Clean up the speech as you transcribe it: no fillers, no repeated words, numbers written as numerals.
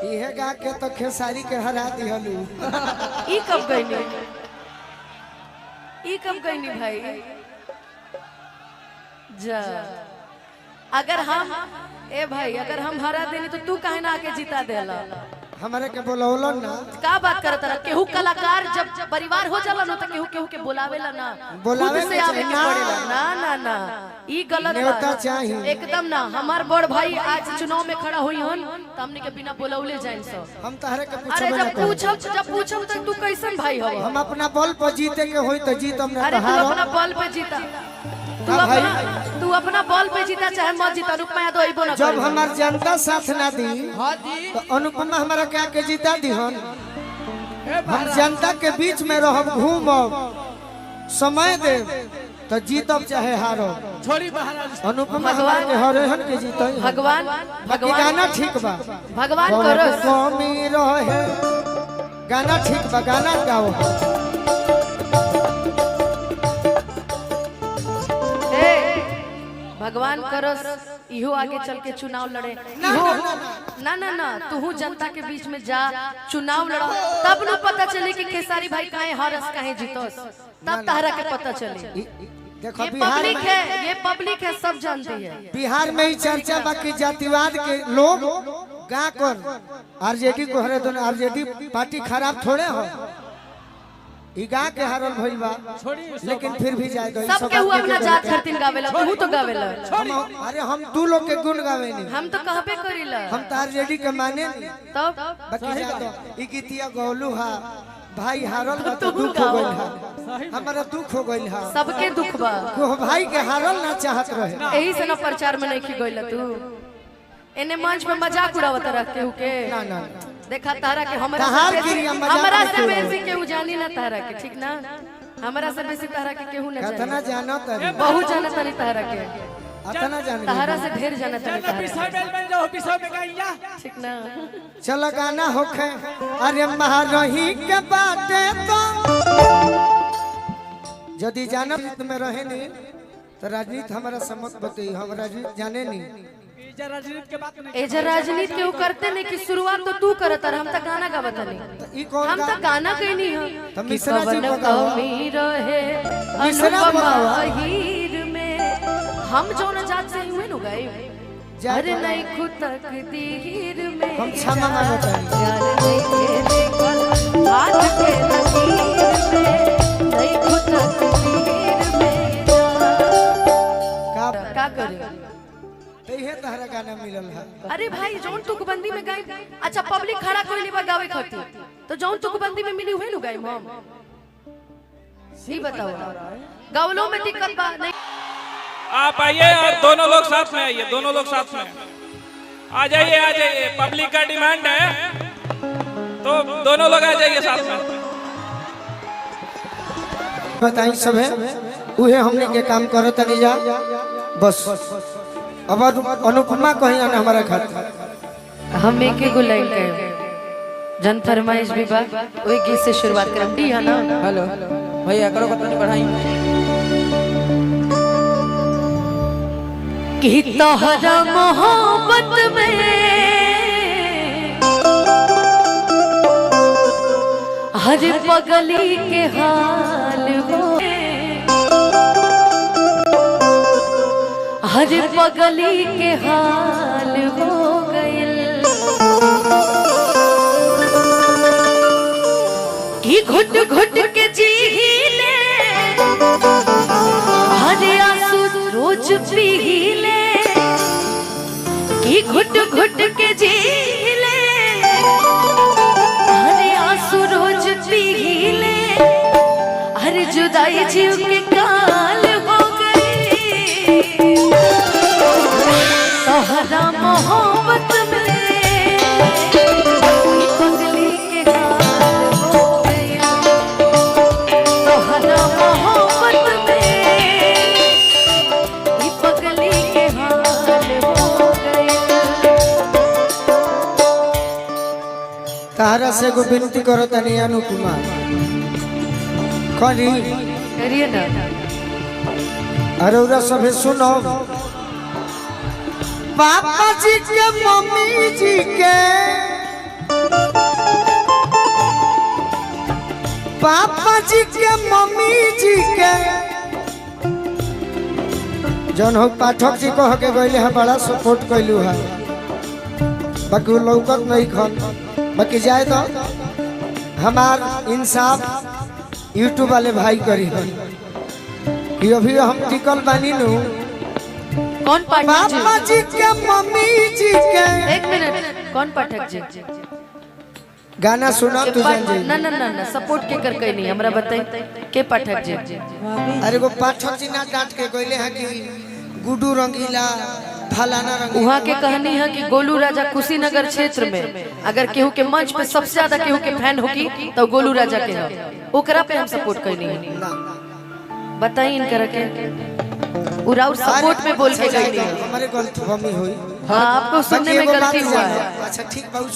इहे गा के तो खेसारी के हरा दिहलू। ई कब गईनी? ई कब गईनी भाई? जा अगर हम भाई अगर हम हरा देनी तो तू काहे ना आके जीता देला? हमारे के बोलौलन ना। का बात करत रहा? केहू कलाकार जब परिवार हो जाला ना तो केहू केहू के बुलावेला ना, बुलावे खुद से आवे के पड़ेला ना। ना ना ई गलत न्योता बात चाहिए एकदम ना। हमार बड़ भाई आज चुनाव में खड़ा हुई हन त हमने के बिना बुलौले जाइन सो। हम तहरे के अरे जब पूछब तो तू कैसन भाई हो? हम अपना बल पर जीते के होई तो जीत हमने। अरे तू अपना बल पे जीता, तू अपना बॉल पे जीता चाहे मत जीता। अनुपमा यादव आइबो ना। जब हमार जनता साथ ना दी तो अनुपमा हमारा क्या के जीता दी हम जनता के बीच में रहब, घूमब, समय दे तो जीतब चाहे हारब। छोड़ी बाहर अनुपमा हमारे के हरेहन के जीत। भगवान गाना ठीक बा, भगवान करो कमी रहे गाना ठीक बा, गाना गाओ। भगवान करो इहो आगे चल के चुनाव लड़े। ना ना ना तू जनता के बीच में जा, चुनाव लड़ो, तब न पता चले कि खेसारी भाई काहे हारस काहे जीतोस, तब तारा के पता चले। देखो ये बिहार पब्लिक में, है, ये पब्लिक है, सब जानती है। बिहार में ही चर्चा बाकी जातिवाद के लोग गा कर आरजेडी को हरे दोनों। आरजेडी पार्टी खराब थोड़े हो, गा के हारल भइल बा, लेकिन फिर भी जाए दो। सब केहू अपना जात खातिर गावेला, तू तो गावेला। अरे हम तू लोग के गुण गावे नहीं, हम तो कहबे करिला। हम तो आरजेडी के माने नहीं। तब बाकी जा दो ई गीतिया गौलू हा भाई हारल बा तो दुख हो गइल हा, हमारा दुख हो गइल हा। सबके दुख बा, को भाई के हारल ना चाहत रहे। यही से ना प्रचार में नहीं की गइला तू। एने मंच पे मजाक उड़ावत रह केहू के। ना ना देखा तारा के हमरा से बेसी केहू जानी ना तारा के, ठीक ना? हमरा से बेसी तारा के केहू ना जानी। कतना जानत है, बहुत जानत है तारा के, अतना जान तारा से ढेर जानत है तारा। बन जाओ पिसो में गईला ठीक ना? चल गाना होखे। अरे महारही के बाटे तो यदि जानत में रहे नहीं तो राजनीति हमारा समझ बतई, हम राजनीति जाने नहीं। राजनीति के बात नहीं, एजर राजनीति केहू करते नहीं कि शुरुआत तो तू करत रह, हम त गाना गावत नहीं। तो ई कौन हम गा? तो गाना कहनी है तो कि मिश्रा जी कवन बताओ। कमी रहे मिश्रा अनुपमा बताओ। हीर में। हम जो न जात से हुए नु गाए अरे नहीं खुद तकदीर में हम क्षमा मांगत हनी। प्यार नहीं के देखल आज के नसीब में, नहीं खुद तकदीर में का का करे। इहे तहरा गाना मिलल है। अरे भाई जौन तुकबंदी में गाय, अच्छा पब्लिक खड़ा कोई नहीं गावे खातिर, तो जौन तुकबंदी में मिली हुए नु गाय हम सी बताओ। गावलो में दिक्कत बा नहीं। आप आइए और दोनों लोग साथ में आइए, दोनों लोग साथ में आ जाइए, आ जाइए। पब्लिक का डिमांड है तो दोनों लोग आ जाइए साथ में। बताई सब है उहे हमने के काम करो तनी जा बस। अब अनुपमा कहीं आना हमारा घर हम एक ही लाइन कहे जन फरमाइश भी बा ओए गीत से शुरुआत करम दी है ना। हेलो भैया करो कतनी बढ़ाई कि तोहरा मोहब्बत में हर पगली के हाल हो, हर पगली के हाल हो गइल कि घुट घुट के जी ले, हर आंसू रोज पी ले, कि घुट घुट के जी ले, हर आंसू रोज पी ले, हर जुदाई जीव के काल हो गई। तोहरा मोहब्बत में पगली के हाल हो गई, तोहरा मोहब्बत में पगली के हाल हो गई। तारा से को विनती करो तनी अनुपमा करी करिए ना। अरे उरा सभे सुनो। पापा जी के मम्मी जी के पापा जी के मम्मी जी के जौन हो पाठक जी कह के गइले है बड़ा सपोर्ट कैलू है बाकी वो लौकत नहीं खन बाकी जाए तो हमार इंसाफ यूट्यूब वाले भाई करी हन कि अभी हम टिकल बानी नु कौन पाठक पापा जी? जी के मम्मी जी के एक मिनट, कौन पाठक जी? गाना सुना तू जान जी ना ना ना ना सपोर्ट के कर कहीं नहीं हमरा बताई के पाठक जी? अरे वो पाठक जी ना डांट के गइले है कि गुड्डू रंगीला फलाना रंगीला वहाँ के कहानी है कि गोलू राजा कुशीनगर क्षेत्र में अगर केहू के मंच पे सबसे ज्यादा केहू के फैन होगी तो गोलू राजा के है, ओकरा पे हम सपोर्ट करनी है। ना। बताई इनकर के उराउर सपोर्ट में बोल के गई है। हमारे गलतफहमी हुई हाँ आपको सुनने में बाकी एगो बात गलती हुआ जानो। है। अच्छा ठीक बहुत